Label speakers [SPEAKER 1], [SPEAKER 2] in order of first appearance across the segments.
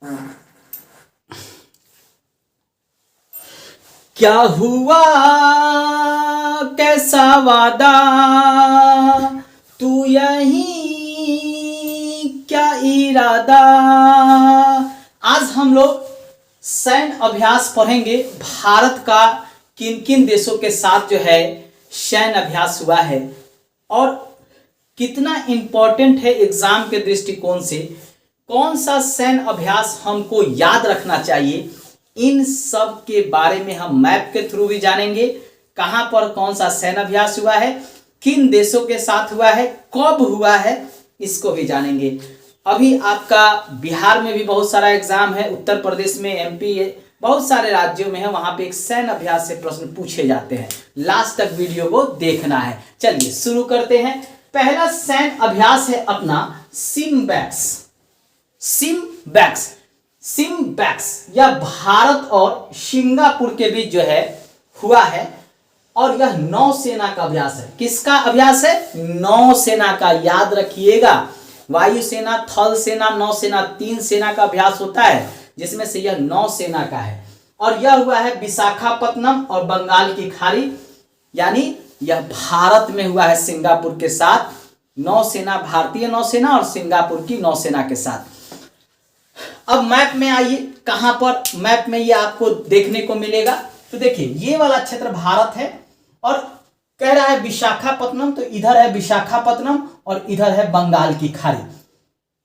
[SPEAKER 1] क्या हुआ कैसा वादा, तू यही क्या इरादा। आज हम लोग सैन्य अभ्यास पढ़ेंगे। भारत का किन किन देशों के साथ जो है सैन्य अभ्यास हुआ है और कितना इंपॉर्टेंट है एग्जाम के दृष्टिकोण से, कौन सा सैन्य अभ्यास हमको याद रखना चाहिए, इन सब के बारे में हम मैप के थ्रू भी जानेंगे। कहां पर कौन सा सैन्य अभ्यास हुआ है, किन देशों के साथ हुआ है, कब हुआ है, इसको भी जानेंगे। अभी आपका बिहार में भी बहुत सारा एग्जाम है, उत्तर प्रदेश में, एमपी, बहुत सारे राज्यों में है, वहां पे एक सैन्य अभ्यास से प्रश्न पूछे जाते हैं। लास्ट तक वीडियो को देखना है। चलिए शुरू करते हैं। पहला सैन्य अभ्यास है अपना सिम्बैक्स। सिम्बैक्स यह भारत और सिंगापुर के बीच जो है हुआ है और यह नौसेना का अभ्यास है। किसका अभ्यास है? नौसेना का। याद रखिएगा, वायुसेना, थल सेना, नौसेना, 3 सेना का अभ्यास होता है, जिसमें से यह नौसेना का है। और यह हुआ है विशाखापत्तनम और बंगाल की खाड़ी, यानी यह भारत में हुआ है सिंगापुर के साथ। नौसेना, भारतीय नौसेना और सिंगापुर की नौसेना के साथ। अब मैप में आइए, कहां पर मैप में ये आपको देखने को मिलेगा। तो देखिए, ये वाला क्षेत्र भारत है और कह रहा है विशाखापत्तनम, तो इधर है विशाखापत्तनम और इधर है बंगाल की खाड़ी।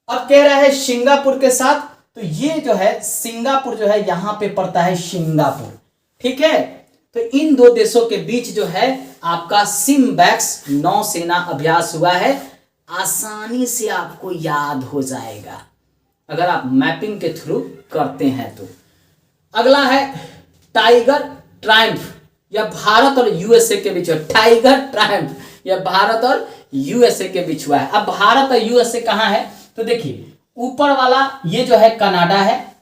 [SPEAKER 1] अब कह रहा है सिंगापुर के साथ, तो ये जो है सिंगापुर जो है यहां पे पड़ता है सिंगापुर। ठीक है, तो इन दो देशों के बीच जो है आपका सिम्बैक्स नौसेना अभ्यास हुआ है। आसानी से आपको याद हो जाएगा अगर आप मैपिंग के थ्रू करते हैं तो। अगला है टाइगर ट्रायम्फ, यह भारत और यूएसए के बीच है। टाइगर ट्रायम्फ यह भारत और यूएसए के बीच हुआ है। अब भारत और यूएसए कहां है? तो देखिए, ऊपर वाला ये जो है कनाडा है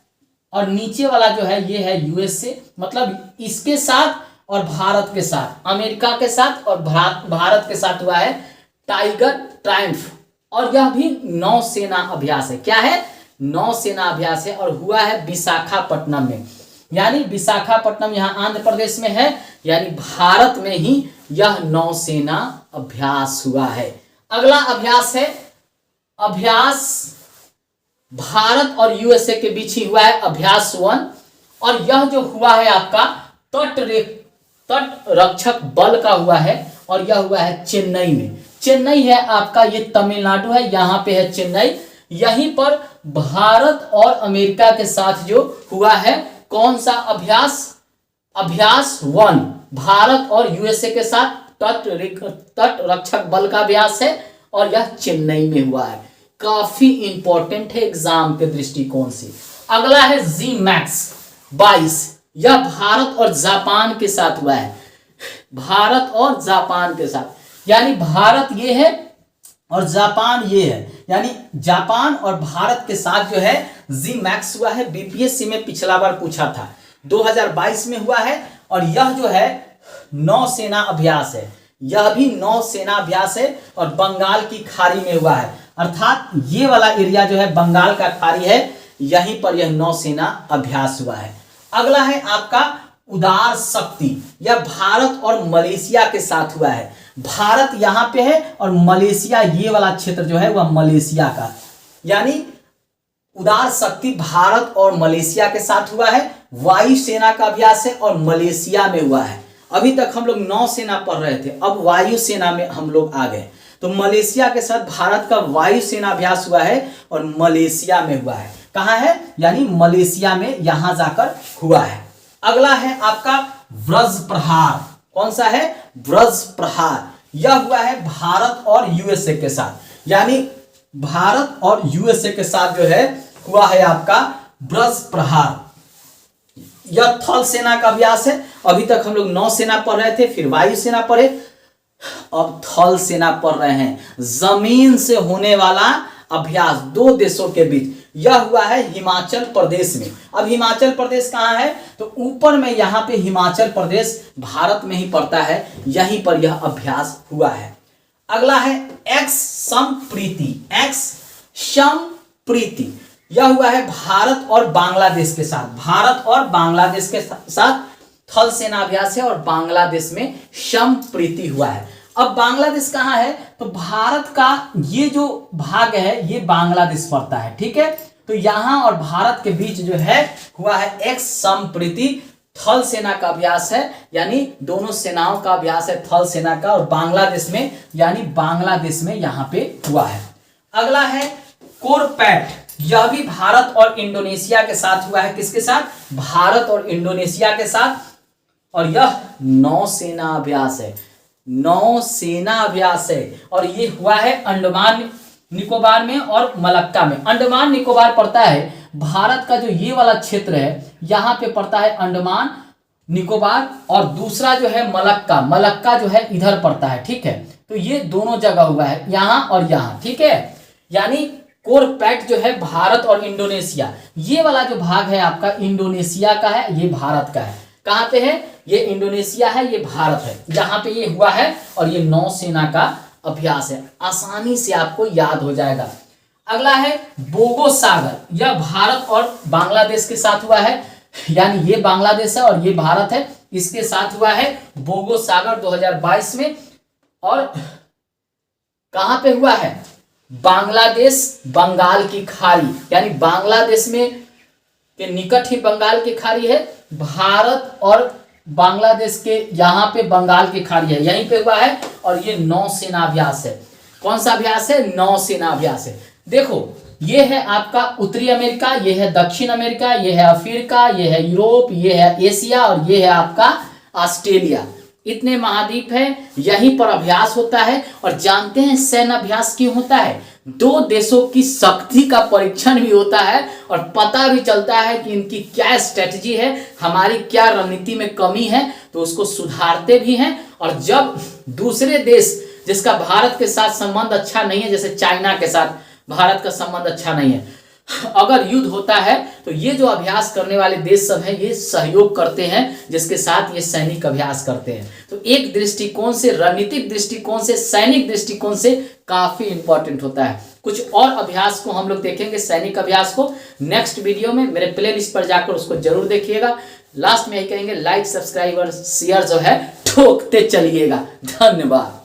[SPEAKER 1] और नीचे वाला जो है ये है यूएसए। मतलब इसके साथ और भारत के साथ, अमेरिका के साथ और भारत के साथ हुआ है टाइगर ट्रायम्फ। और यह भी नौसेना अभ्यास है। क्या है? नौसेना अभ्यास है और हुआ है विशाखापट्टनम में। यानी विशाखापट्टनम यहाँ आंध्र प्रदेश में है, यानी भारत में ही यह नौसेना अभ्यास हुआ है। अगला अभ्यास है अभ्यास भारत और यूएसए के बीच ही हुआ है, अभ्यास 1। और यह जो हुआ है आपका तट रक्षक बल का हुआ है और यह हुआ है चेन्नई में। चेन्नई है आपका, ये तमिलनाडु है, यहां पे है चेन्नई। यहीं पर भारत और अमेरिका के साथ जो हुआ है कौन सा अभ्यास? अभ्यास 1 भारत और यूएसए के साथ तट रक्षक बल का अभ्यास है और यह चेन्नई में हुआ है। काफी इंपॉर्टेंट है एग्जाम के दृष्टिकोण से। अगला है ZMAX 22, यह भारत और जापान के साथ हुआ है। भारत और जापान के साथ, यानी भारत ये है और जापान ये है, यानी जापान और भारत के साथ जो है ZMAX हुआ है। बीपीएससी में पिछला बार पूछा था, 2022 में हुआ है। और यह जो है नौसेना अभ्यास है, यह भी नौसेना अभ्यास है और बंगाल की खाड़ी में हुआ है। अर्थात ये वाला एरिया जो है बंगाल का खाड़ी है, यहीं पर यह नौसेना अभ्यास हुआ है। अगला है आपका उदार शक्ति, यह भारत और मलेशिया के साथ हुआ है। भारत यहां पे है और मलेशिया, ये वाला क्षेत्र जो है वह मलेशिया का, यानी उदार शक्ति भारत और मलेशिया के साथ हुआ है। वायुसेना का अभ्यास है और मलेशिया में हुआ है। अभी तक हम लोग नौसेना पढ़ रहे थे, अब वायुसेना में हम लोग आ गए। तो मलेशिया के साथ भारत का वायुसेना अभ्यास हुआ है और मलेशिया में हुआ है। कहां है? यानी मलेशिया में, यहां जाकर हुआ है। अगला है आपका व्रज प्रहार। कौन सा है? व्रज प्रहार। यह हुआ है भारत और यूएसए के साथ, यानी भारत और यूएसए के साथ जो है हुआ है आपका व्रज प्रहार। यह थल सेना का अभ्यास है। अभी तक हम लोग नौसेना पढ़ रहे थे, फिर वायुसेना पढ़े, अब थल सेना पढ़ रहे हैं। जमीन से होने वाला अभ्यास दो देशों के बीच, यह हुआ है हिमाचल प्रदेश में। अब हिमाचल प्रदेश कहां है? तो ऊपर में यहां पे हिमाचल प्रदेश भारत में ही पड़ता है, यहीं पर यह अभ्यास हुआ है। अगला है एक्स समप्रीति। यह हुआ है भारत और बांग्लादेश के साथ, भारत और बांग्लादेश के साथ थल सेना अभ्यास है और बांग्लादेश में संप्रीति हुआ है। अब बांग्लादेश कहाँ है, तो भारत का ये जो भाग है ये बांग्लादेश पड़ता है, ठीक है। तो यहां और भारत के बीच जो है हुआ है एक संप्रीति, थल सेना का अभ्यास है, यानी दोनों सेनाओं का अभ्यास है थल सेना का, और बांग्लादेश में यानी बांग्लादेश में यहां पे हुआ है। अगला है कोरपैट, यह भी भारत और इंडोनेशिया के साथ हुआ है। किसके साथ, भारत और इंडोनेशिया के साथ, और यह नौसेना अभ्यास है, नौसेना अभ्यास है, और ये हुआ है अंडमान निकोबार में और मलक्का में। अंडमान निकोबार पड़ता है भारत का जो ये वाला क्षेत्र है, यहाँ पे पड़ता है अंडमान निकोबार, और दूसरा जो है मलक्का, मलक्का जो है इधर पड़ता है, ठीक है। तो ये दोनों जगह हुआ है, यहाँ और यहाँ, ठीक है। यानी कोरपैट जो है भारत और इंडोनेशिया, ये वाला जो भाग है आपका इंडोनेशिया का है, ये भारत का है। कहाँ पे है, ये इंडोनेशिया है, ये भारत है, जहां पे ये हुआ है, और ये नौसेना का अभ्यास है। आसानी से आपको याद हो जाएगा। अगला है बोगो सागर, यह भारत और बांग्लादेश के साथ हुआ है, यानी ये बांग्लादेश है और ये भारत है, इसके साथ हुआ है बोगो सागर 2022 में। और कहां पे हुआ है, बांग्लादेश बंगाल की खाड़ी, यानी बांग्लादेश में के निकट ही बंगाल की खाड़ी है, भारत और बांग्लादेश के यहाँ पे बंगाल की खाड़ी है, यहीं पे हुआ है, और ये नौसेना अभ्यास है। कौन सा अभ्यास है, नौसेना अभ्यास है। देखो ये है आपका उत्तरी अमेरिका, ये है दक्षिण अमेरिका, ये है अफ्रीका, ये है यूरोप, ये है एशिया, और ये है आपका ऑस्ट्रेलिया। इतने महाद्वीप हैं, यहीं पर अभ्यास होता है। और जानते हैं सैन्य अभ्यास क्यों होता है, दो देशों की शक्ति का परीक्षण भी होता है, और पता भी चलता है कि इनकी क्या स्ट्रेटजी है, हमारी क्या रणनीति में कमी है, तो उसको सुधारते भी हैं। और जब दूसरे देश जिसका भारत के साथ संबंध अच्छा नहीं है, जैसे चाइना के साथ भारत का संबंध अच्छा नहीं है, अगर युद्ध होता है तो ये जो अभ्यास करने वाले देश सब हैं ये सहयोग करते हैं, जिसके साथ ये सैनिक अभ्यास करते हैं। तो एक दृष्टिकोण से, रणनीतिक दृष्टिकोण से, सैनिक दृष्टिकोण से काफी इंपॉर्टेंट होता है। कुछ और अभ्यास को हम लोग देखेंगे, सैनिक अभ्यास को नेक्स्ट वीडियो में, मेरे प्ले लिस्ट पर जाकर उसको जरूर देखिएगा। लास्ट में यही कहेंगे, लाइक सब्सक्राइब और शेयर जो है ठोकते चलिएगा। धन्यवाद।